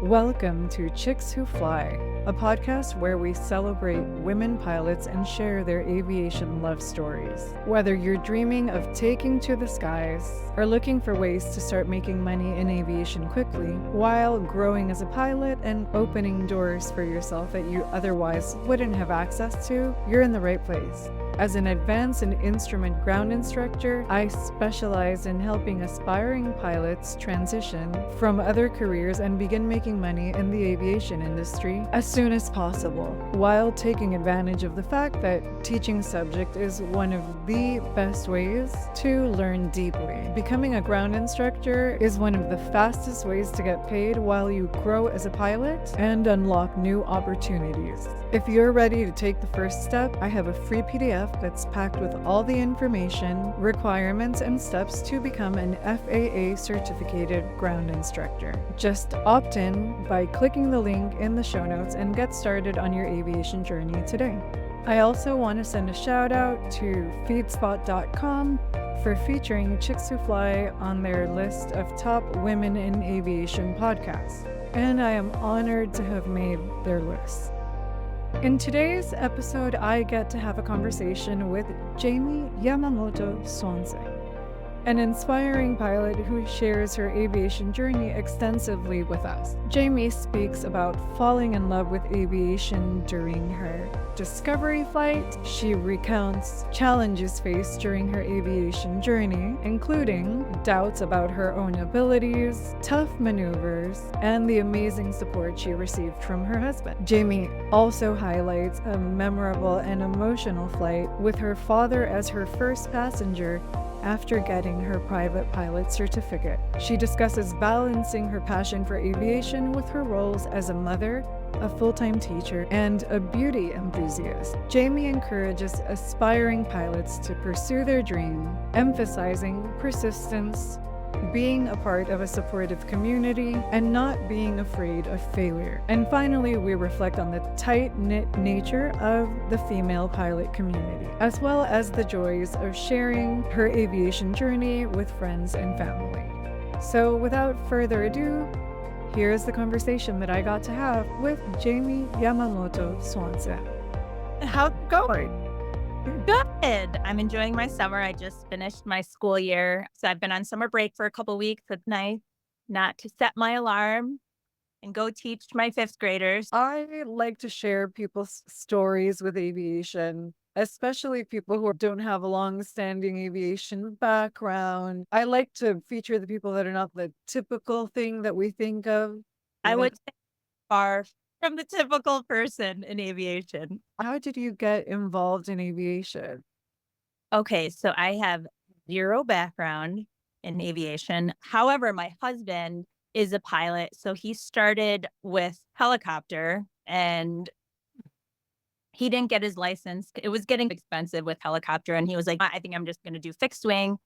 Welcome to Chicks Who Fly, a podcast where we celebrate women pilots and share their aviation love stories. Whether you're dreaming of taking to the skies or looking for ways to start making money in aviation quickly while growing as a pilot and opening doors for yourself that you otherwise wouldn't have access to, you're in the right place. As an advanced and instrument ground instructor, I specialize in helping aspiring pilots transition from other careers and begin making money in the aviation industry as soon as possible, while taking advantage of the fact that teaching subject is one of the best ways to learn deeply. Becoming a ground instructor is one of the fastest ways to get paid while you grow as a pilot and unlock new opportunities. If you're ready to take the first step, I have a free PDF that's packed with all the information, requirements, and steps to become an FAA certificated ground instructor. Just opt in by clicking the link in the show notes and get started on your aviation journey today. I also want to send a shout out to feedspot.com for featuring Chicks Who Fly on their list of top women in aviation podcasts, and I am honored to have made their list. In today's episode, I get to have a conversation with Jamie Yamamoto Swanson, an inspiring pilot who shares her aviation journey extensively with us. Jamie speaks about falling in love with aviation during her discovery flight. She recounts challenges faced during her aviation journey, including doubts about her own abilities, tough maneuvers, and the amazing support she received from her husband. Jamie also highlights a memorable and emotional flight with her father as her first passenger after getting her private pilot certificate. She discusses balancing her passion for aviation with her roles as a mother, a full-time teacher, and a beauty enthusiast. Jamie encourages aspiring pilots to pursue their dream, emphasizing persistence, being a part of a supportive community, and not being afraid of failure. And finally, we reflect on the tight-knit nature of the female pilot community, as well as the joys of sharing her aviation journey with friends and family. So without further ado, here's the conversation that I got to have with Jamie Yamamoto Swanson. How's it going? Good. I'm enjoying my summer. I just finished my school year. So I've been on summer break for a couple weeks. It's nice not to set my alarm and go teach my fifth graders. I like to share people's stories with aviation, especially people who don't have a long-standing aviation background. I like to feature the people that are not the typical thing that we think of. I would say far from the typical person in aviation. How did you get involved in aviation? Okay, so I have zero background in aviation. However, my husband is a pilot. So he started with helicopter and he didn't get his license. It was getting expensive with helicopter. And he was like, I think I'm just going to do fixed wing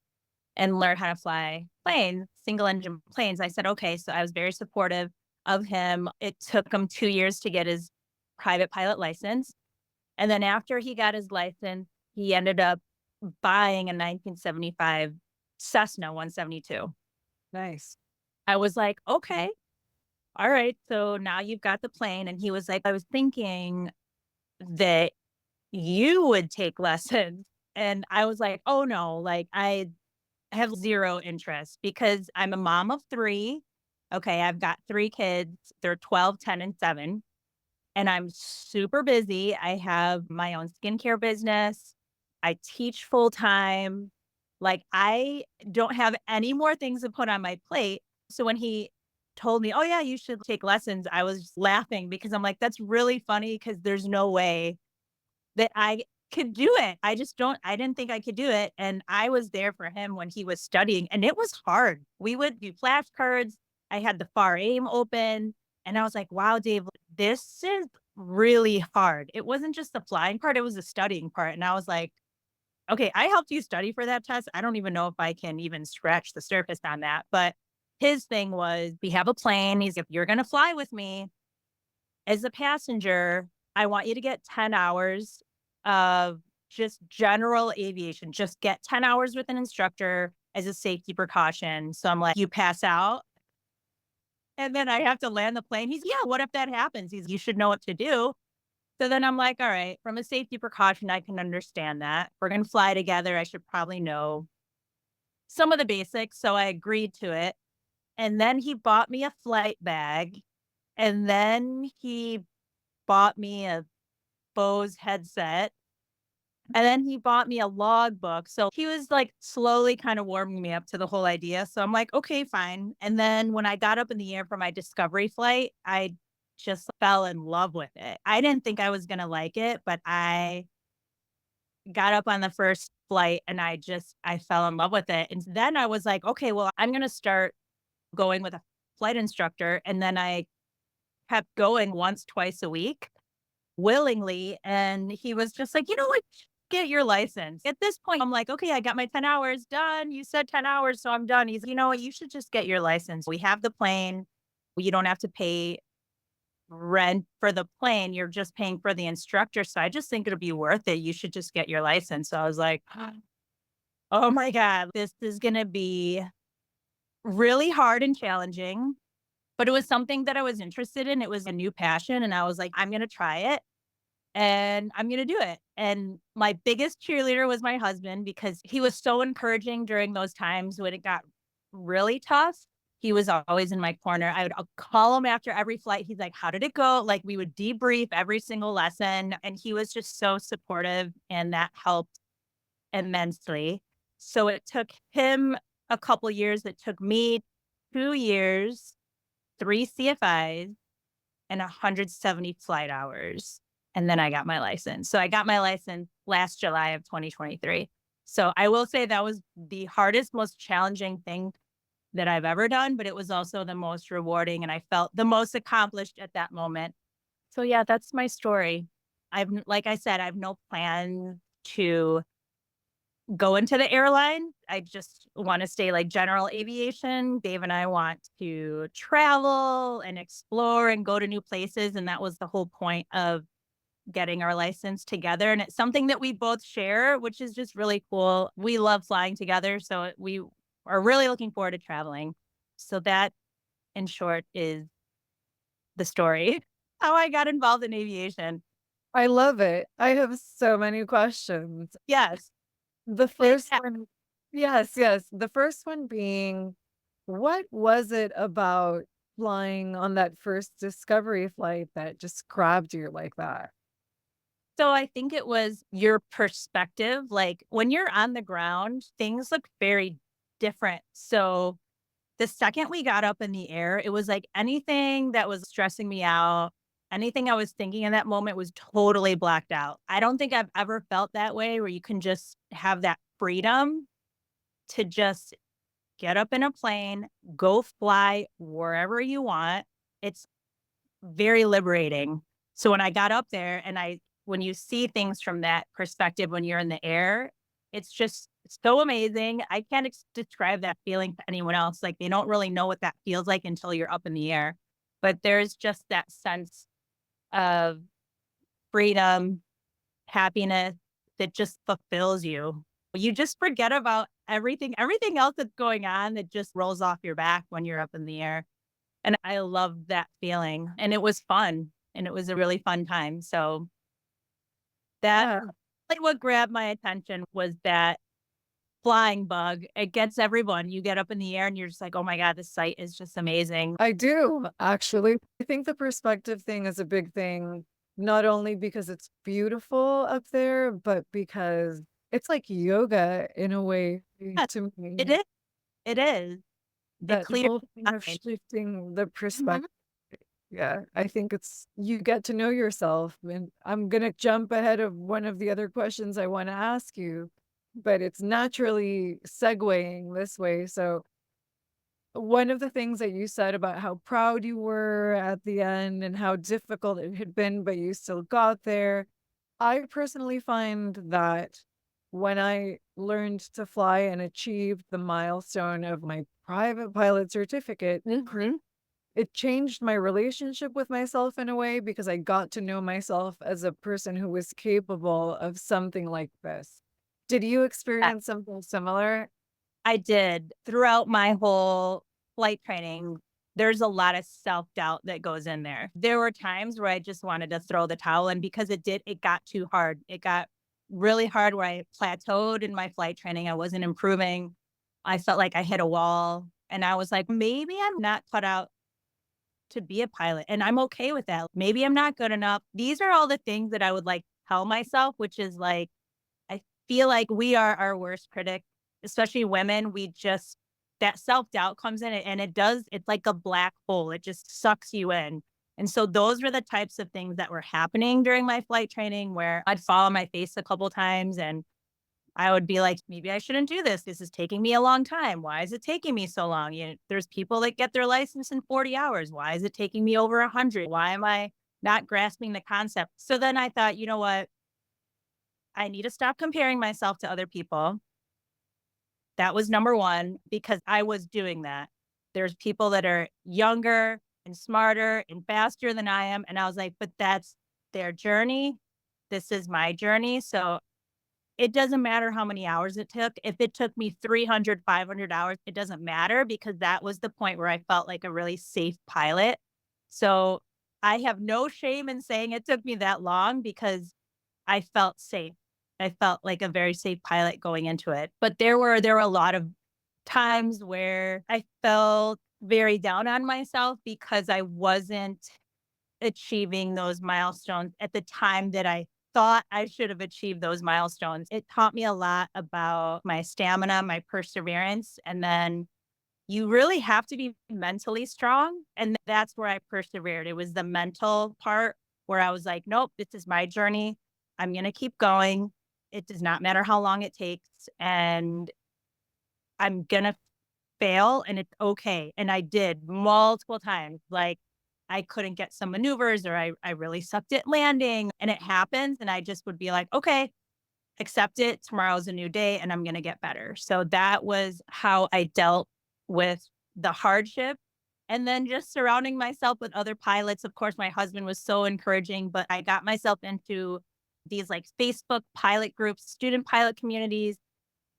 and learn how to fly planes, single engine planes. I said, okay. So I was very supportive of him. It took him 2 years to get his private pilot license. And then after he got his license, he ended up buying a 1975 Cessna 172. Nice. I was like, okay, all right. So now you've got the plane. And he was like, I was thinking that you would take lessons. And I was like, oh no, like I have zero interest because I'm a mom of three. Okay. I've got 3 kids. They're 12, 10, and 7. And I'm super busy. I have my own skincare business. I teach full time. Like I don't have any more things to put on my plate. So when he told me, oh yeah, you should take lessons, I was laughing because I'm like, that's really funny because there's no way that I could do it. I didn't think I could do it. And I was there for him when he was studying and it was hard. We would do flashcards. I had the far aim open and I was like, wow, Dave, this is really hard. It wasn't just the flying part, it was the studying part. And I was like, okay, I helped you study for that test. I don't even know if I can even scratch the surface on that. But his thing was, we have a plane. He's, if you're going to fly with me as a passenger, I want you to get 10 hours of just general aviation. Just get 10 hours with an instructor as a safety precaution. So I'm like, you pass out And then I have to land the plane. He's, yeah, what if that happens? You should know what to do. So then I'm like, all right, from a safety precaution, I can understand that. We're going to fly together. I should probably know some of the basics. So I agreed to it. And then he bought me a flight bag. And then he bought me a Bose headset. And then he bought me a logbook. So he was like slowly kind of warming me up to the whole idea. So I'm like, okay, fine. And then when I got up in the air for my discovery flight, I just fell in love with it. I didn't think I was going to like it, but I got up on the first flight and I fell in love with it. And then I was like, okay, well, I'm going to start going with a flight instructor. And then I kept going once, twice a week willingly. And he was just like, you know what? Get your license. At this point, I'm like, okay, I got my 10 hours done. You said 10 hours, so I'm done. He's, you know what? You should just get your license. We have the plane. You don't have to pay rent for the plane. You're just paying for the instructor. So I just think it'll be worth it. You should just get your license. So I was like, oh my God, this is going to be really hard and challenging, but it was something that I was interested in. It was a new passion. And I was like, I'm going to try it and I'm going to do it. And my biggest cheerleader was my husband because he was so encouraging during those times when it got really tough. He was always in my corner. I'll call him after every flight. He's like, how did it go? Like we would debrief every single lesson. And he was just so supportive and that helped immensely. So it took him a couple years. It took me 2 years, 3 CFIs, and 170 flight hours. And then I got my license. So I got my license last July of 2023. So I will say that was the hardest, most challenging thing that I've ever done, but it was also the most rewarding and I felt the most accomplished at that moment. So yeah, that's my story. Like I said, I've no plan to go into the airline. I just want to stay like general aviation. Dave and I want to travel and explore and go to new places. And that was the whole point of getting our license together. And it's something that we both share, which is just really cool. We love flying together. So we are really looking forward to traveling. So that, in short, is the story, how I got involved in aviation. I love it. I have so many questions. Yes. The first one, yes, yes. The first one being, what was it about flying on that first discovery flight that just grabbed you like that? So I think it was your perspective. Like when you're on the ground, things look very different. So the second we got up in the air, it was like anything that was stressing me out, anything I was thinking in that moment was totally blacked out. I don't think I've ever felt that way where you can just have that freedom to just get up in a plane, go fly wherever you want. It's very liberating. So when I got up there and when you see things from that perspective, when you're in the air, it's just so amazing. I can't describe that feeling to anyone else. Like they don't really know what that feels like until you're up in the air. But there's just that sense of freedom, happiness that just fulfills you. You just forget about everything else that's going on that just rolls off your back when you're up in the air. And I love that feeling. And it was fun. And it was a really fun time. So that Yeah, like what grabbed my attention was that flying bug. It gets everyone. You get up in the air and you're just like, oh my God, this sight is just amazing. I do actually. I think the perspective thing is a big thing, not only because it's beautiful up there, but because it's like yoga in a way Yes, to it me. is. It is. It That clears whole thing the of mind. shifting the Mhm. perspective. Yeah, I think it's you get to know yourself. And I'm gonna jump ahead of one of the other questions I want to ask you, but it's naturally segueing this way. So one of the things that you said about how proud you were at the end and how difficult it had been, but you still got there. I personally find that when I learned to fly and achieved the milestone of my private pilot certificate, Mhm. it changed my relationship with myself in a way because I got to know myself as a person who was capable of something like this. Did you Uh, experience something similar? I did throughout my whole flight training. there's a lot of self-doubt that goes in there. There were times where I just wanted to throw the towel in because it got too hard. It got really hard where I plateaued in my flight training. I wasn't improving. I felt like I hit a wall and I was like, maybe I'm not cut out to be a pilot and I'm okay with that. Maybe I'm not good enough. These are all the things that I would like tell myself, which is like, I feel like we are our worst critic, especially women. That self doubt comes in and it's like a black hole. It just sucks you in. And so those were the types of things that were happening during my flight training where I'd fall on my face a couple times and I would be like, maybe I shouldn't do this. This is taking me a long time. Why is it taking me so long? There's people that get their license in 40 hours. Why is it taking me over 100? Why am I not grasping the concept? So then I thought, you know what? I need to stop comparing myself to other people. That was number one, because I was doing that. There's people that are younger and smarter and faster than I am. And I was like, but that's their journey. This is my journey. So it doesn't matter how many hours it took. If it took me 300, 500 hours, it doesn't matter because that was the point where I felt like a really safe pilot. So I have no shame in saying it took me that long because I felt safe. I felt like a very safe pilot going into it. But there were a lot of times where I felt very down on myself because I wasn't achieving those milestones at the time that I thought I should have achieved those milestones. It taught me a lot about my stamina, my perseverance, and then you really have to be mentally strong. And that's where I persevered. It was the mental part where I was like, nope, this is my journey. I'm going to keep going. It does not matter how long it takes. And I'm going to fail and it's okay. And I did multiple times. Like I couldn't get some maneuvers or I really sucked at landing and it happens. And I just would be like, okay, accept it. Tomorrow's a new day and I'm going to get better. So that was how I dealt with the hardship. And then just surrounding myself with other pilots. Of course, my husband was so encouraging, but I got myself into these like Facebook pilot groups, student pilot communities,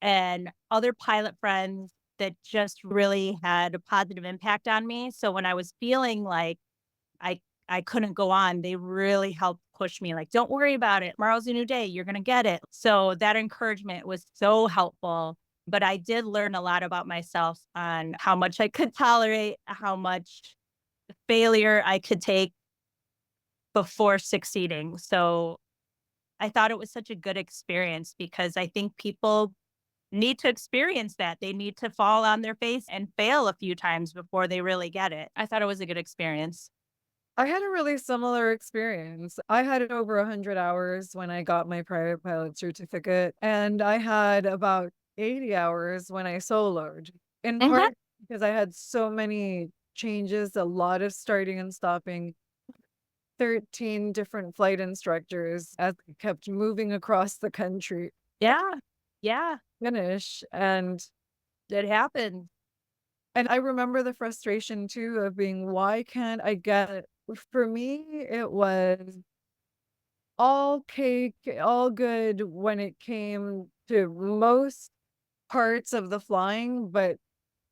and other pilot friends that just really had a positive impact on me. So when I was feeling like I I couldn't go on, they really helped push me like, don't worry about it. Tomorrow's a new day. You're going to get it. So that encouragement was so helpful. But I did learn a lot about myself on how much I could tolerate, how much failure I could take before succeeding. So I thought it was such a good experience because I think people need to experience that. They need to fall on their face and fail a few times before they really get it. I thought it was a good experience. I had a really similar experience. I had over 100 hours when I got my private pilot certificate, and I had about 80 hours when I soloed, in Mhm. part because I had so many changes, a lot of starting and stopping, 13 different flight instructors as I kept moving across the country. Yeah. Yeah. Finish, and It happened. I remember the frustration too of being, why can't I get, for me, it was all cake, all good when it came to most parts of the flying, but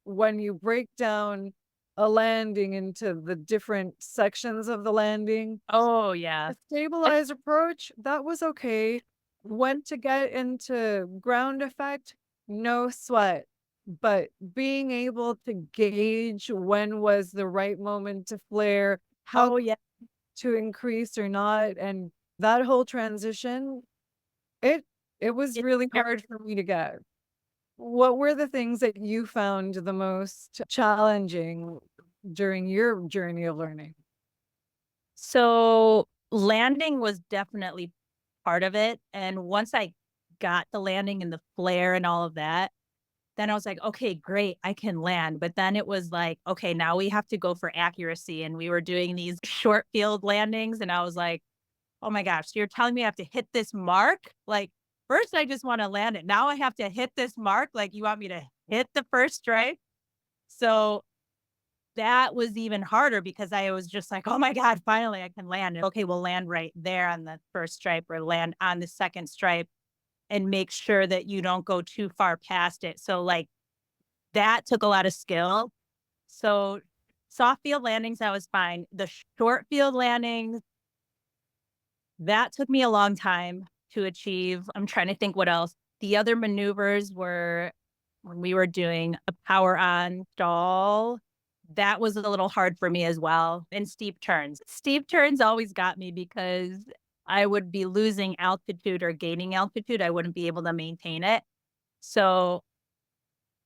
when you break down a landing into the different sections of the landing, Oh, yeah. the stabilized approach, that was okay. When to get into ground effect, no sweat. But being able to gauge when was the right moment to flare, how Oh, yeah. to increase or not, and that whole transition, it it was It really hard for me to get. What were the things that you found the most challenging during your journey of learning? So, landing was definitely part of it, and once I got the landing and the flare and all of that, then I was like, "Okay, great, I can land." But then it was like, "Okay, now we have to go for accuracy," and we were doing these short field landings, and I was like, "Oh my gosh, so you're telling me I have to hit this mark? Like, first I just wanna land it, now I have to hit this mark? Like, you want me to hit the first strike?" So that was even harder because I was just like, "Oh my god, finally I can land." Okay, we'll land right there on the first stripe or land on the second stripe and make sure that you don't go too far past it. So, like, that took a lot of skill. So Soft field landings, I was fine. The short field landings, that took me a long time to achieve. I'm trying to think what else. The other maneuvers were when we were doing a power on stall. That was a little hard for me as well. And steep turns. Steep turns always got me because I would be losing altitude or gaining altitude. I wouldn't be able to maintain it. So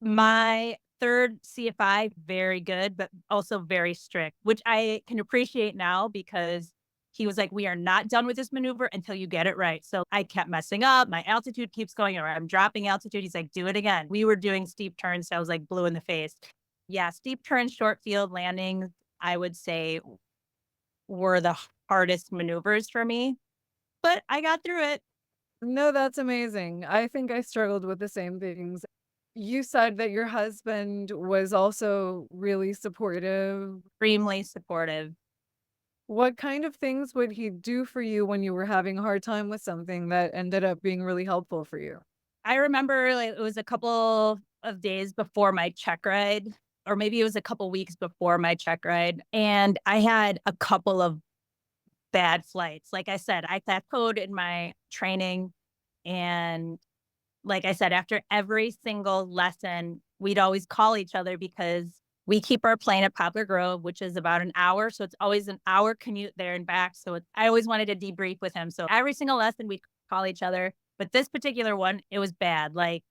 my third CFI, very good, but also very strict, which I can appreciate now because he was like, we are not done with this maneuver until you get it right. So I kept messing up. My altitude keeps going, or I'm dropping altitude. He's like, do it again. We were doing steep turns. So I was like blue in the face. Yeah, steep turns, short field landings, I would say were the hardest maneuvers for me, but I got through it. No, that's amazing. I think I struggled with the same things. You said that your husband was also really supportive. Extremely supportive. What kind of things would he do for you when you were having a hard time with something that ended up being really helpful for you? I remember like, it was a couple of days before my check ride, or maybe it was a couple weeks before my check ride. And I had a couple of bad flights. Like I said, I plateaued in my training. And like I said, after every single lesson, we'd always call each other because we keep our plane at Poplar Grove, which is about an hour. So it's always an hour commute there and back. So I always wanted to debrief with him. So every single lesson, we'd call each other. But this particular one, it was bad. Like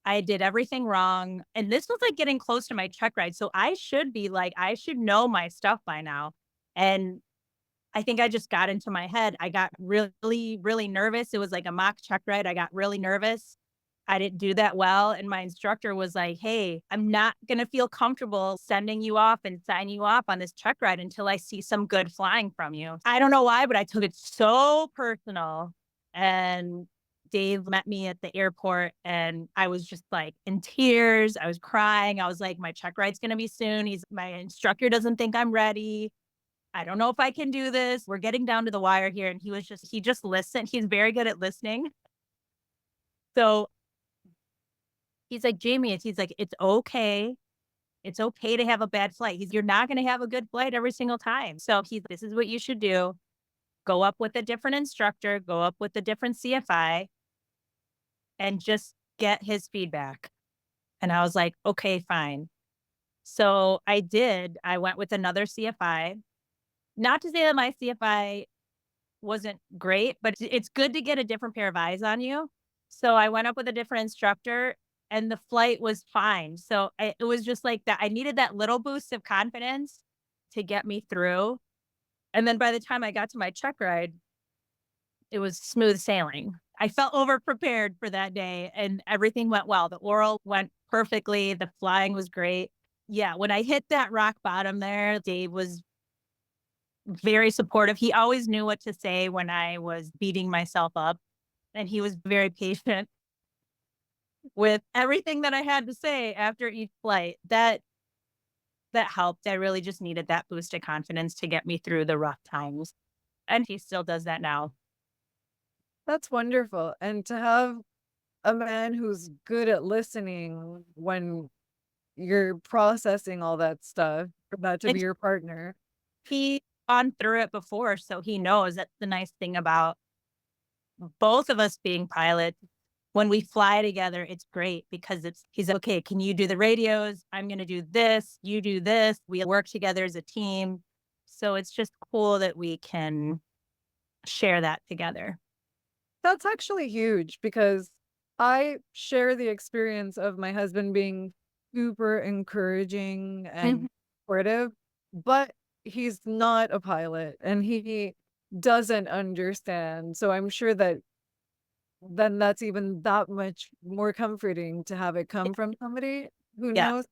I did everything wrong. And this was like getting close to my check ride. So I should be like, I should know my stuff by now. And I think I just got into my head. I got really, really nervous. It was like a mock check ride. I got really nervous. I didn't do that well. And my instructor was like, hey, I'm not going to feel comfortable sending you off and signing you off on this check ride until I see some good flying from you. I don't know why, but I took it so personal. And Dave met me at the airport and I was just like in tears. I was crying. I was like, my check ride's going to be soon. My instructor doesn't think I'm ready. I don't know if I can do this. We're getting down to the wire here. And he just listened. He's very good at listening. So he's like, Jamie, he's like, it's okay. It's okay to have a bad flight. You're not going to have a good flight every single time. So this is what you should do. Go up with a different instructor, go up with a different CFI and just get his feedback. And I was like, okay, fine. So I did. I went with another CFI. Not to say that my CFI wasn't great, but it's good to get a different pair of eyes on you. So I went up with a different instructor and the flight was fine. So it was just like that. I needed that little boost of confidence to get me through. And then by the time I got to my check ride, it was smooth sailing. I felt over prepared for that day and everything went well. The oral went perfectly. The flying was great. Yeah, when I hit that rock bottom there, Dave was very supportive. He always knew what to say when I was beating myself up, and he was very patient with everything that I had to say after each flight. That helped. I really just needed that boost of confidence to get me through the rough times, and he still does that now. That's wonderful. And to have a man who's good at listening when you're processing all that stuff, for that to be And your partner. he's gone through it before, so he knows. That's the nice thing about both of us being pilots. When we fly together, it's great because he's like, okay, can you do the radios? I'm going to do this. You do this. We work together as a team. So it's just cool that we can share that together. That's actually huge because I share the experience of my husband being super encouraging and Mhm. supportive, but he's not a pilot and he doesn't understand. So I'm sure that then that's even that much more comforting to have it come from somebody who Yeah. knows.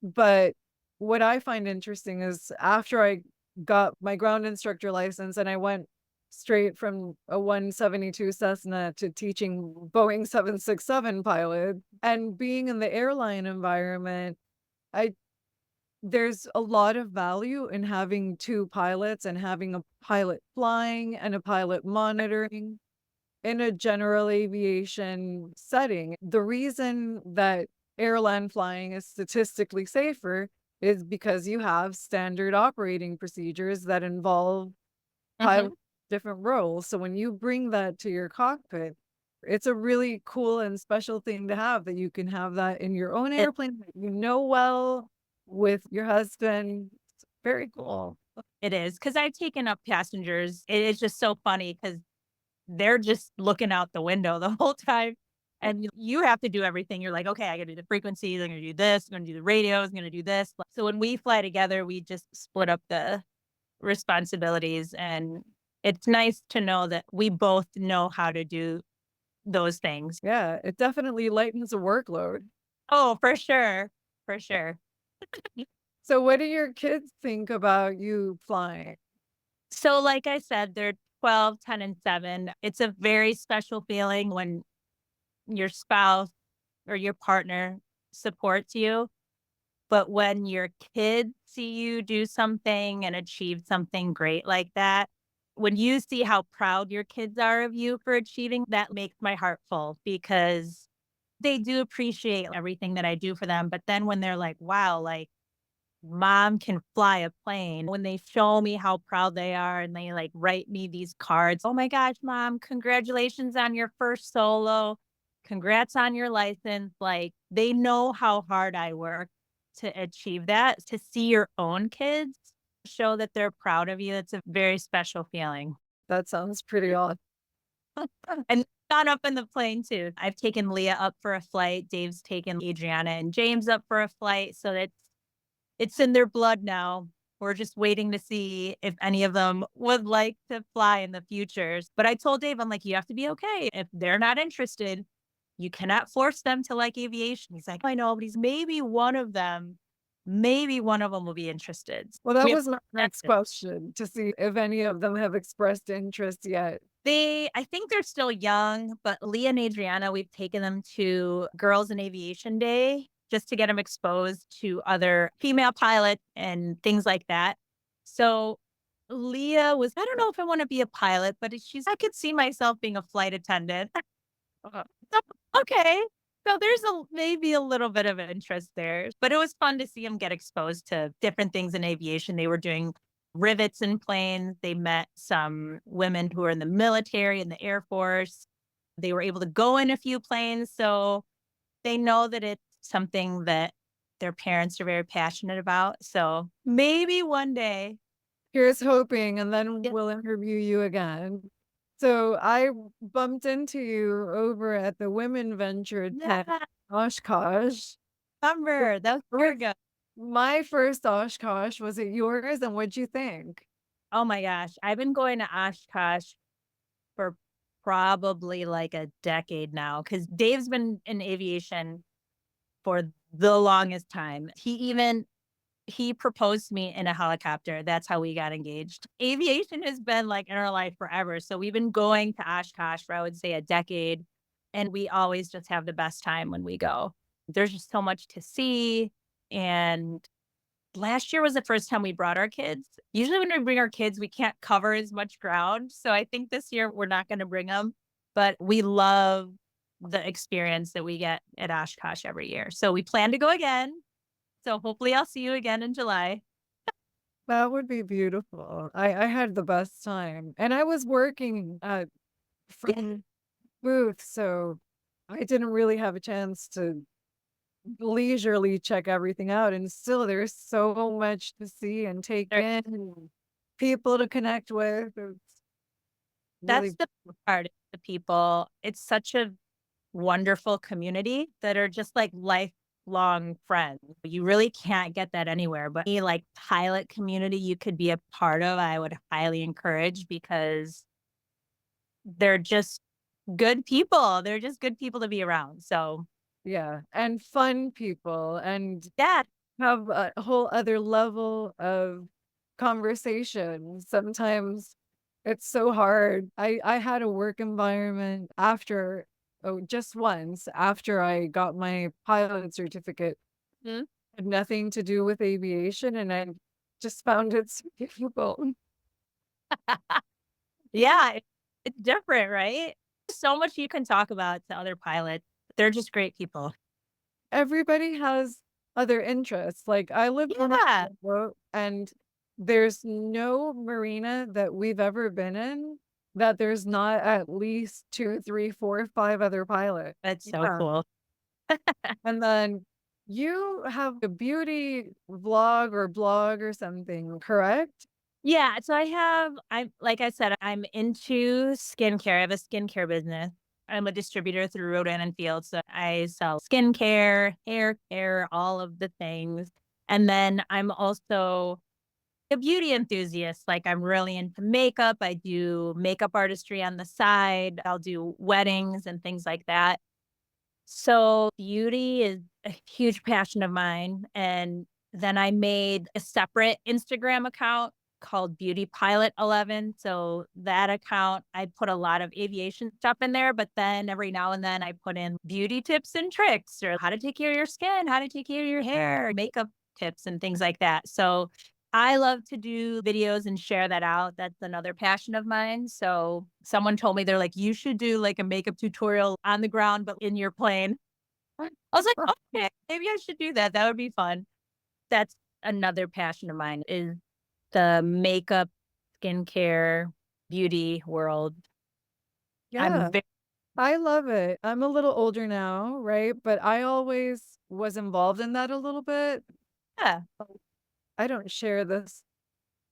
But what I find interesting is after I got my ground instructor license and I went straight from a 172 Cessna to teaching Boeing 767 pilot and being in the airline environment, I there's a lot of value in having two pilots and having a pilot flying and a pilot monitoring in a general aviation setting. The reason that airline flying is statistically safer is because you have standard operating procedures that involve Mhm. different roles. So when you bring that to your cockpit, it's a really cool and special thing to have that you can have that in your own It airplane that you know well with your husband. It's very cool. it is, 'cause I've taken up passengers. It is just so funny because 'cause they're just looking out the window the whole time, and you have to do everything. You're like, "Okay, I gotta do the frequencies, I'm gonna do this, I'm gonna do the radios, I'm gonna do this." So when we fly together, we just split up the responsibilities, and it's nice to know that we both know how to do those things. Yeah, it definitely lightens the workload. Oh, for sure, for sure. So what do your kids think about you flying? So, like I said, they're 12, 10, and 7. It's a very special feeling when your spouse or your partner supports you, but when your kids see you do something and achieve something great like that, when you see how proud your kids are of you for achieving, that makes my heart full because they do appreciate everything that I do for them. But then when they're like, wow, like mom can fly a plane, when they show me how proud they are and they like write me these cards, oh my gosh, mom, congratulations on your first solo. Congrats on your license. Like they know how hard I work to achieve that. To see your own kids show that they're proud of you, it's a very special feeling. That sounds pretty awesome. And gone up in the plane too. I've taken Leah up for a flight. Dave's taken Adriana and James up for a flight. So it's in their blood now. We're just waiting to see if any of them would like to fly in the futures. But I told Dave, I'm like, you have to be okay. If they're not interested, you cannot force them to like aviation. He's like, I know, but he's maybe one of them will be interested. Well, that We have was my next question to see if any of them have expressed interest yet. I think they're still young, but Leah and Adriana, we've taken them to Girls in Aviation Day just to get them exposed to other female pilots and things like that. So Leah was, I don't know if I want to be a pilot, but I could see myself being a flight attendant. Uh, So, okay. So there's maybe a little bit of interest there, but it was fun to see them get exposed to different things in aviation. They were doing rivets in planes. They met some women who were in the military and the Air Force. They were able to go in a few planes. So they know that it's something that their parents are very passionate about. So maybe one day. Here's hoping, and then Yeah. we'll interview you again. So I bumped into you over at the Women Venture tent, Yeah. Oshkosh. Remember, that was a year ago. My first Oshkosh, was it yours? And what'd you think? Oh my gosh. I've been going to Oshkosh for probably like a decade now because Dave's been in aviation for the longest time. He proposed to me in a helicopter. That's how we got engaged. Aviation has been like in our life forever. So we've been going to Oshkosh for I would say a decade. And we always just have the best time when we go. There's just so much to see. And last year was the first time we brought our kids. Usually when we bring our kids, we can't cover as much ground. So I think this year we're not going to bring them, but we love the experience that we get at Oshkosh every year. So we plan to go again. So hopefully I'll see you again in July. That would be beautiful. I had the best time. And I was working at from booth, so I didn't really have a chance to leisurely check everything out. And still there's so much to see and take There- in and people to connect with. It's That's really the part of the people. It's such a wonderful community that are just like lifelong friends. You really can't get that anywhere. But any like pilot community you could be a part of, I would highly encourage because they're just good people. They're just good people to be around. So yeah, and fun people and yeah, have a whole other level of conversation. Sometimes it's so hard. I had a work environment after just once after I got my pilot certificate. mhm. Had nothing to do with aviation and I just found it so difficult. Yeah, it's different, right? So much you can talk about to other pilots. They're just great people. Everybody has other interests. Like I live on a Yeah, boat and there's no marina that we've ever been in that there's not at least two, three, four, five other pilots. that's so Yeah. cool. And then you have a beauty vlog or blog or something, correct? Yeah, so I'm like I said, I'm into skincare. I have a skincare business. I'm a distributor through Rudder and Field, so I sell skincare, hair care, all of the things. And then I'm also a beauty enthusiast. Like I'm really into makeup. I do makeup artistry on the side. I'll do weddings and things like that. So beauty is a huge passion of mine. And then I made a separate Instagram account called Beauty Pilot 11. So that account, I put a lot of aviation stuff in there, but then every now and then I put in beauty tips and tricks or how to take care of your skin, how to take care of your hair, makeup tips and things like that. So I love to do videos and share that out. That's another passion of mine. So someone told me they're like, you should do like a makeup tutorial on the ground, but in your plane. I was like, okay, maybe I should do that. That would be fun. That's another passion of mine is the makeup, skincare, beauty world. I'm Yeah, very, I love it. I'm a little older now, right? But I always was involved in that a little bit. yeah. I don't share this,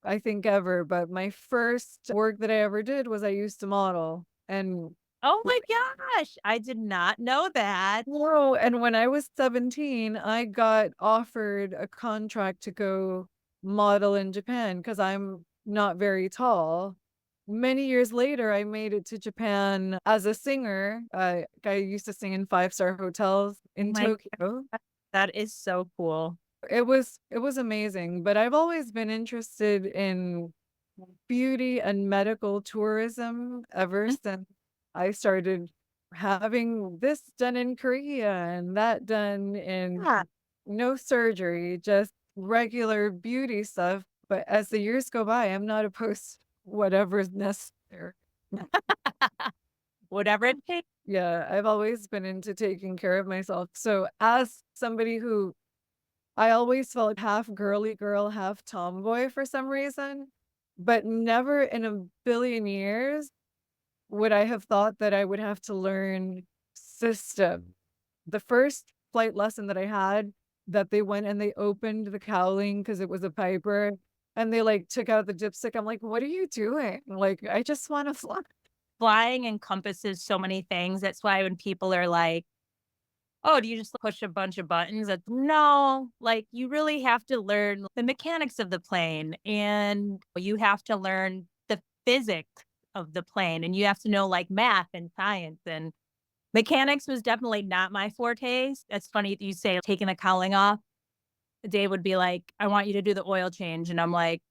I think, ever, but my first work that I ever did was I used to model. And Oh my gosh. I did not know that. whoa, and when I was 17, I got offered a contract to go model in Japan because I'm not very tall. Many years later, I made it to Japan as a singer. I used to sing in five-star hotels Oh in my Tokyo. God. That is so cool. It was amazing, but I've always been interested in beauty and medical tourism ever since I started having this done in Korea and that done in Yeah. no surgery, just regular beauty stuff. But as the years go by, I'm not opposed to whatever's necessary. Whatever it takes. Yeah, I've always been into taking care of myself. So as somebody who I always felt half girly girl, half tomboy for some reason, but never in a billion years would I have thought that I would have to learn system. The first flight lesson that I had that they went and they opened the cowling because it was a Piper and they like took out the dipstick. I'm like, what are you doing? Like, I just want to fly. Flying encompasses so many things. That's why when people are like, "Oh, do you just push a bunch of buttons?" It's no, like you really have to learn the mechanics of the plane and you have to learn the physics of the plane and you have to know like math and science and mechanics was definitely not my forte. That's funny that you say taking the cowling off. Dave would be like, "I want you to do the oil change." And I'm like,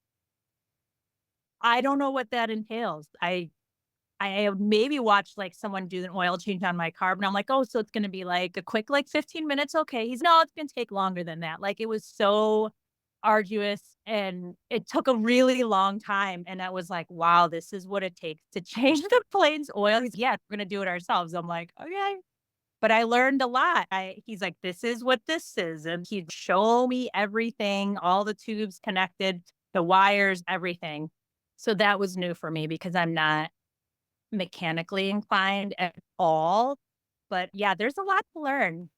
"I don't know what that entails." I have maybe watched, like, someone do an oil change on my car, but I'm like, "Oh, so it's gonna be, like, a quick, like, 15 minutes? Okay." He's, "No, it's gonna take longer than that." Like, it was so arduous, and it took a really long time, and I was like, "Wow, this is what it takes to change the plane's oil." He's, "Yeah, we're gonna do it ourselves." I'm like, "Okay." But I learned a lot. He's like, "This is what this is," and he'd show me everything, all the tubes connected, the wires, everything. So that was new for me because I'm not mechanically inclined at all. But yeah, there's a lot to learn.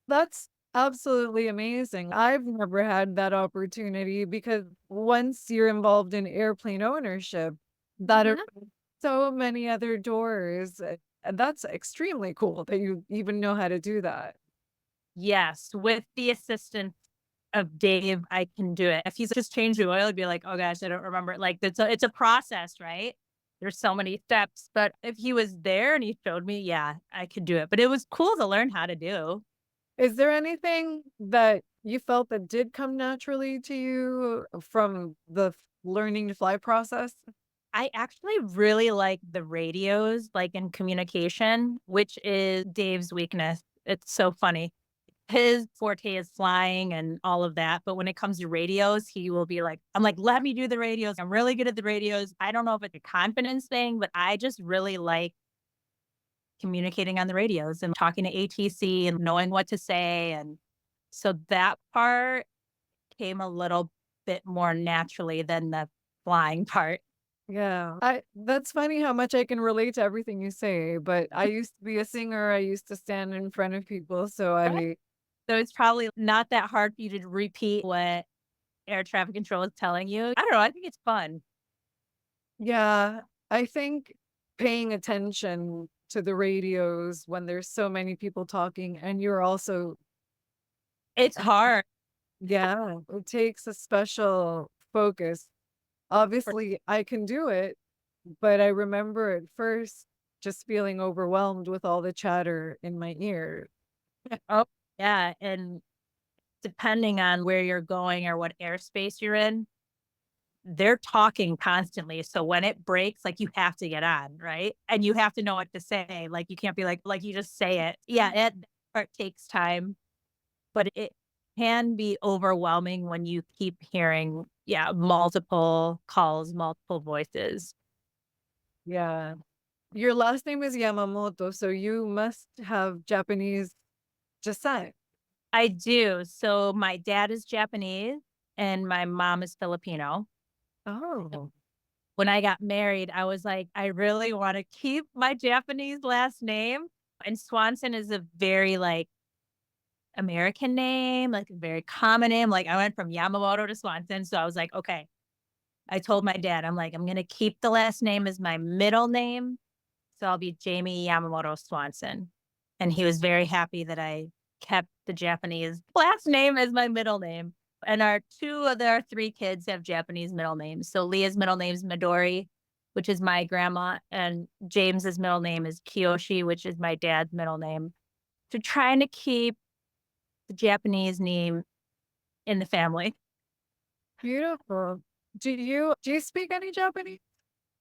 That's absolutely amazing. I've never had that opportunity because once you're involved in airplane ownership, that Mhm. opens so many other doors. And that's extremely cool that you even know how to do that. Yes, with the assistance of Dave, I can do it. If he's just changed the oil, I'd be like, "Oh gosh, I don't remember." Like it's a process, right? There's so many steps. But if he was there and he showed me, yeah, I could do it. But it was cool to learn how to do. Is there anything that you felt that did come naturally to you from the learning to fly process? I actually really like the radios, like in communication, which is Dave's weakness. It's so funny. His forte is flying and all of that, but when it comes to radios, he will be like, I'm like, "Let me do the radios. I'm really good at the radios." I don't know if it's a confidence thing, but I just really like communicating on the radios and talking to ATC and knowing what to say, and So that part came a little bit more naturally than the flying part. Yeah. I That's funny how much I can relate to everything you say, but I used to be a singer, I used to stand in front of people, so I So it's probably not that hard for you to repeat what air traffic control is telling you. I don't know, I think it's fun. yeah, I think paying attention to the radios when there's so many people talking and you're also It's hard. yeah, it takes a special focus. Obviously, I can do it, but I remember at first just feeling overwhelmed with all the chatter in my ear. Oh, yeah, and depending on where you're going or what airspace you're in, they're talking constantly, so when it breaks, like, you have to get on, right? And you have to know what to say, like, you can't be like, you just say it. Yeah, that part takes time, but it can be overwhelming when you keep hearing, yeah, multiple calls, multiple voices. Yeah. Your last name is Yamamoto, so you must have Japanese descent. I do. So my dad is Japanese and my mom is Filipino. Oh, When I got married, I was like, I really want to keep my Japanese last name. And Swanson is a very like American name, like a very common name. Like I went from Yamamoto to Swanson. So I was like, okay. I told my dad, I'm like, I'm going to keep the last name as my middle name. So I'll be Jamie Yamamoto Swanson. And he was very happy that I kept the Japanese last name as my middle name. And our two of our three kids have Japanese middle names. So Leah's middle name is Midori, which is my grandma, and James's middle name is Kiyoshi, which is my dad's middle name. So trying to keep the Japanese name in the family. beautiful. Do you speak any Japanese?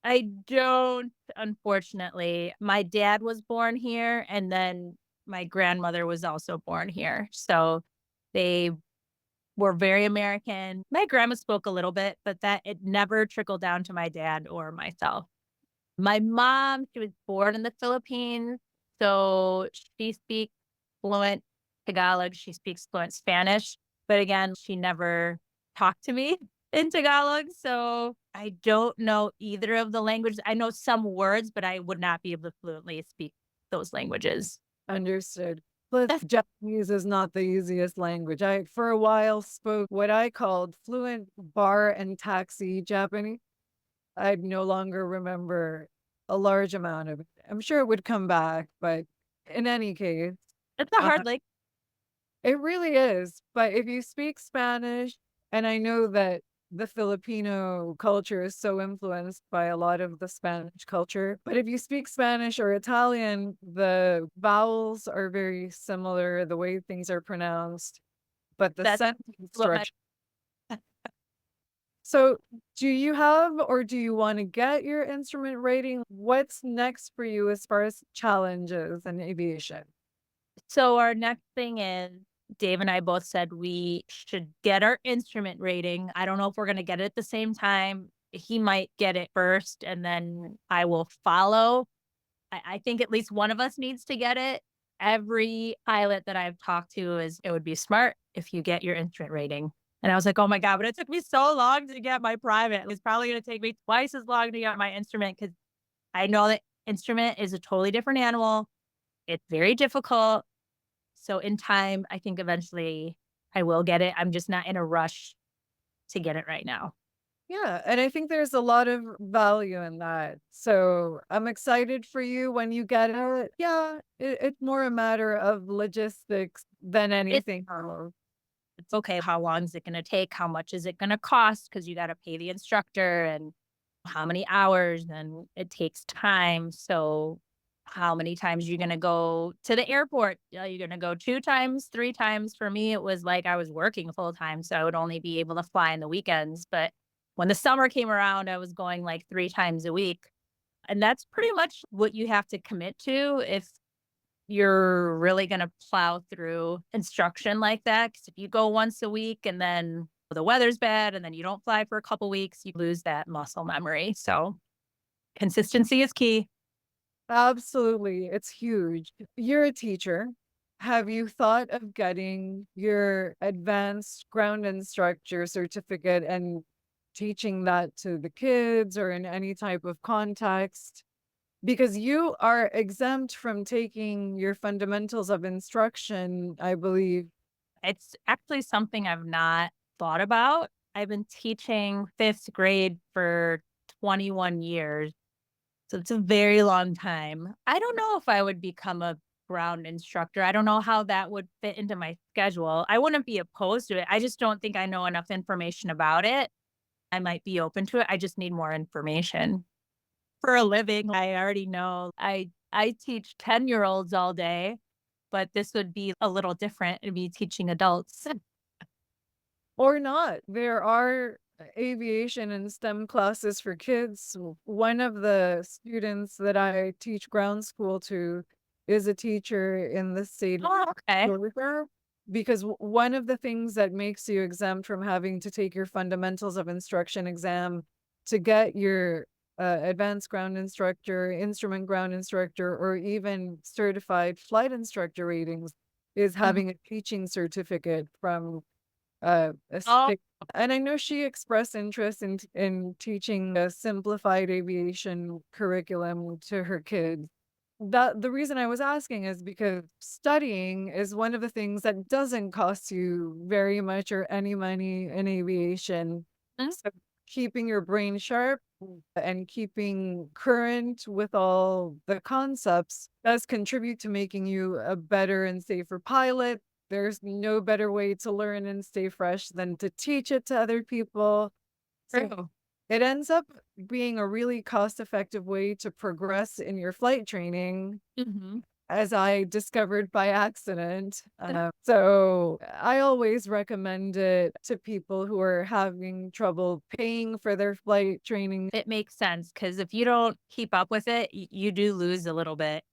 I don't, unfortunately. My dad was born here, and then my grandmother was also born here. So they were very American. My grandma spoke a little bit, but that it never trickled down to my dad or myself. My mom, she was born in the Philippines, so she speaks fluent Tagalog. She speaks fluent Spanish, but again, she never talked to me in Tagalog, so I don't know either of the languages. I know some words, but I would not be able to fluently speak those languages. Understood. Plus, That's Japanese is not the easiest language. I, for a while, spoke what I called fluent bar and taxi Japanese. I no longer remember a large amount of it. I'm sure it would come back, but in any case, it's a uh, hard like it really is. But if you speak Spanish, and I know that the Filipino culture is so influenced by a lot of the Spanish culture, but if you speak Spanish or Italian, the vowels are very similar, the way things are pronounced, but the that's sentence what my structure. So, do you have or do you want to get your instrument rating? What's next for you as far as challenges in aviation? So our next thing is Dave and I both said we should get our instrument rating. I don't know if we're going to get it at the same time. He might get it first and then I will follow. I think at least one of us needs to get it. Every pilot that I've talked to is it would be smart if you get your instrument rating. And I was like, oh my God, but it took me so long to get my private. It's probably going to take me twice as long to get my instrument because I know that instrument is a totally different animal. It's very difficult. So in time, I think eventually I will get it. I'm just not in a rush to get it right now. Yeah, and I think there's a lot of value in that. So I'm excited for you when you get it. Yeah, it's more a matter of logistics than It, anything else. it's okay. How long is it going to take? How much is it going to cost? Because you got to pay the instructor and how many hours, and it takes time. So how many times are you going to go to the airport? Are you going to go two times, three times? For me, it was like I was working full time, so I would only be able to fly in the weekends. But when the summer came around, I was going like three times a week. And that's pretty much what you have to commit to if you're really going to plow through instruction like that. Because if you go once a week and then the weather's bad and then you don't fly for a couple weeks, you lose that muscle memory. So consistency is key. Absolutely, it's huge. You're a teacher. Have you thought of getting your advanced ground instructor certificate and teaching that to the kids or in any type of context? Because you are exempt from taking your fundamentals of instruction, I believe. It's actually something I've not thought about. I've been teaching 5th grade for 21 years. So it's a very long time. I don't know if I would become a ground instructor. I don't know how that would fit into my schedule. I wouldn't be opposed to it. I just don't think I know enough information about it. I might be open to it. I just need more information. For a living, I already know I teach 10-year-olds all day, but this would be a little different. It'd be teaching adults. Or not. There are aviation and STEM classes for kids. One of the students that I teach ground school to is a teacher in the state of Oh, okay. Georgia. Because one of the things that makes you exempt from having to take your fundamentals of instruction exam to get your advanced ground instructor, instrument ground instructor, or even certified flight instructor ratings is Mhm. having a teaching certificate from a Oh, state. And I know she expressed interest in teaching a simplified aviation curriculum to her kids. The reason I was asking is because studying is one of the things that doesn't cost you very much or any money in aviation. mm, So keeping your brain sharp and keeping current with all the concepts does contribute to making you a better and safer pilot. There's no better way to learn and stay fresh than to teach it to other people. So true. it ends up being a really cost-effective way to progress in your flight training, Mhm. as I discovered by accident. So I always recommend it to people who are having trouble paying for their flight training. It makes sense because if you don't keep up with it, you do lose a little bit.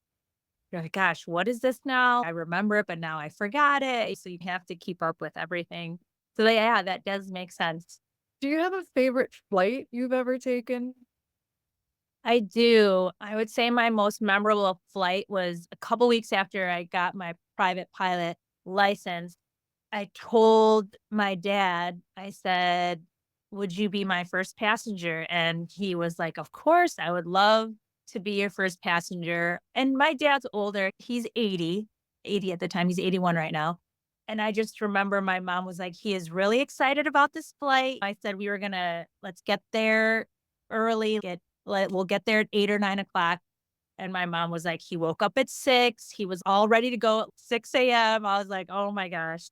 You're like, "Gosh, what is this now? I remember it, but now I forgot it." So you have to keep up with everything. So yeah, that does make sense. Do you have a favorite flight you've ever taken? I do. I would say my most memorable flight was a couple weeks after I got my private pilot license. I told my dad, I said, "Would you be my first passenger?" And he was like, "Of course, I would love to be your first passenger." And my dad's older. He's 80 at the time. He's 81 right now. And I just remember my mom was like, "He is really excited about this flight." I said, "We were gonna let's get there early. We'll get there at 8 or 9 o'clock." And my mom was like, "He woke up at 6. He was all ready to go at 6 a.m." I was like, "Oh my gosh."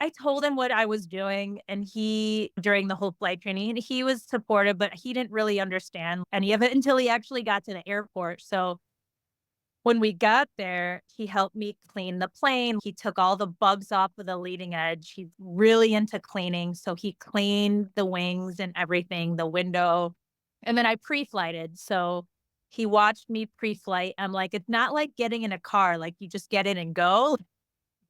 I told him what I was doing, and he during the whole flight training, and he was supportive, but he didn't really understand any of it until he actually got to the airport. So when we got there, he helped me clean the plane. He took all the bugs off of the leading edge. He's really into cleaning. So he cleaned the wings and everything, the window. And then I pre-flighted. So he watched me pre-flight. I'm like, it's not like getting in a car, like you just get in and go.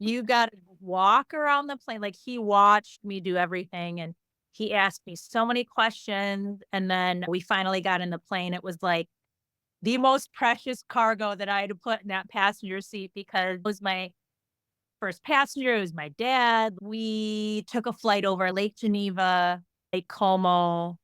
You gotta walk around the plane. Like, he watched me do everything, and he asked me so many questions, and then we finally got in the plane. It was, like, the most precious cargo that I had to put in that passenger seat because it was my first passenger, it was my dad. We took a flight over Lake Geneva, Lake Como.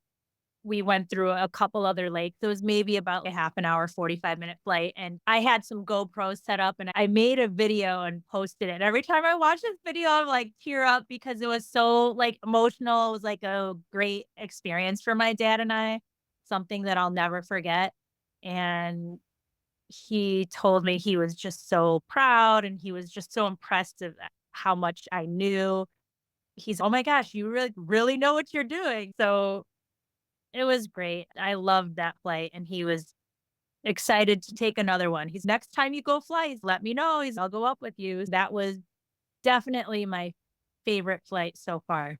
We went through a couple other lakes. It was maybe about a half an hour, 45-minute flight. And I had some GoPros set up and I made a video and posted it. Every time I watch this video, I'm like tear up because it was so like emotional. It was like a great experience for my dad and I, something that I'll never forget. And he told me he was just so proud and he was just so impressed of how much I knew. He's, oh my gosh, you really know what you're doing. So it was great. I loved that flight, and he was excited to take another one. He's, "Next time you go fly, let me know. I'll go up with you." That was definitely my favorite flight so far.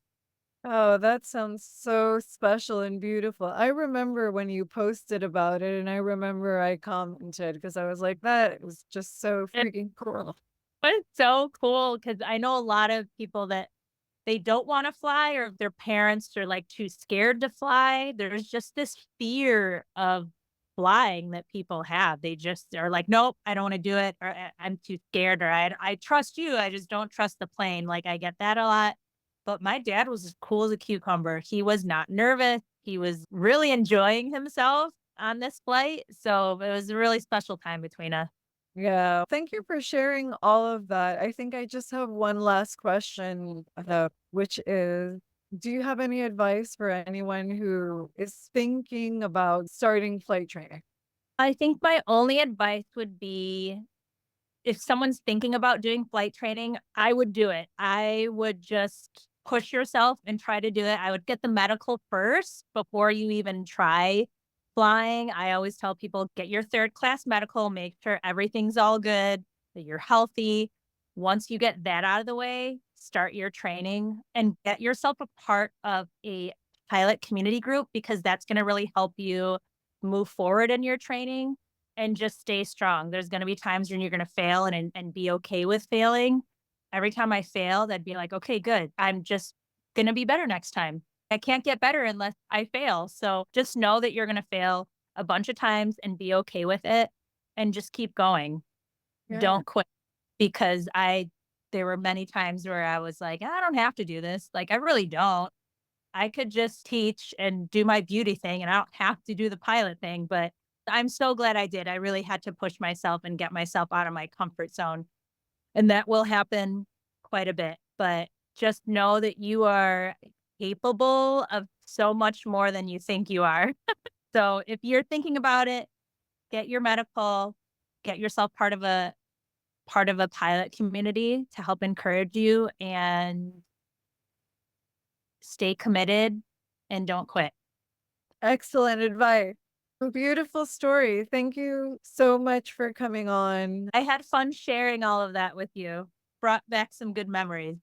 Oh, that sounds so special and beautiful. I remember when you posted about it, and I remember I commented because I was like, that was just so It freaking cool. was so cool because I know a lot of people that they don't wanna fly or their parents are, like, too scared to fly. There's just this fear of flying that people have. They just are like, nope, I don't want to do it, or I'm too scared, or I trust you. I just don't trust the plane. Like I get that a lot. But my dad was as cool as a cucumber. He was not nervous. He was really enjoying himself on this flight. So it was a really special time between us. Yeah. Thank you for sharing all of that. I think I just have one last question, which is, do you have any advice for anyone who is thinking about starting flight training? I think my only advice would be if someone's thinking about doing flight training, I would do it. I would just push yourself and try to do it. I would get the medical first before you even try flying. I always tell people get your third class medical, make sure everything's all good, that you're healthy. Once you get that out of the way, start your training and get yourself a part of a pilot community group because that's going to really help you move forward in your training and just stay strong. There's gonna be times when you're gonna fail and be okay with failing. Every time I failed, I'd be like, "Okay, good. I'm just gonna be better next time. I can't get better unless I fail." So just know that you're gonna fail a bunch of times and be okay with it and just keep going. Yeah. Don't quit because I there were many times where I was like, "I don't have to do this." Like, I really don't. I could just teach and do my beauty thing, and I don't have to do the pilot thing, but I'm so glad I did. I really had to push myself and get myself out of my comfort zone, and that will happen quite a bit, but just know that you are capable of so much more than you think you are. So, if you're thinking about it, get your medical, get yourself part of a pilot community to help encourage you, and stay committed and don't quit. Excellent advice. Beautiful story. Thank you so much for coming on. I had fun sharing all of that with you. Brought back some good memories.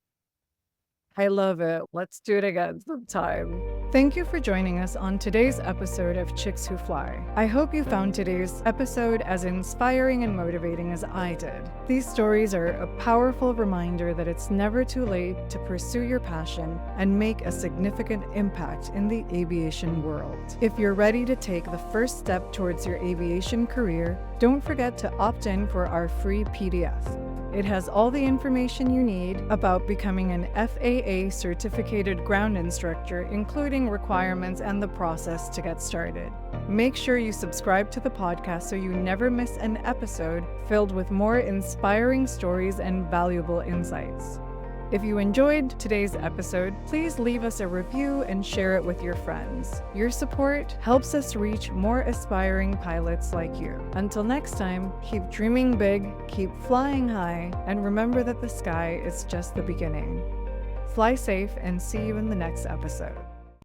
I love it. Let's do it again sometime. Thank you for joining us on today's episode of Chicks Who Fly. I hope you found today's episode as inspiring and motivating as I did. These stories are a powerful reminder that it's never too late to pursue your passion and make a significant impact in the aviation world. If you're ready to take the first step towards your aviation career, don't forget to opt in for our free PDF. It has all the information you need about becoming an FAA certificated ground instructor, including requirements and the process to get started. Make sure you subscribe to the podcast so you never miss an episode filled with more inspiring stories and valuable insights. If you enjoyed today's episode, please leave us a review and share it with your friends. Your support helps us reach more aspiring pilots like you. Until next time, keep dreaming big, keep flying high, and remember that the sky is just the beginning. Fly safe and see you in the next episode.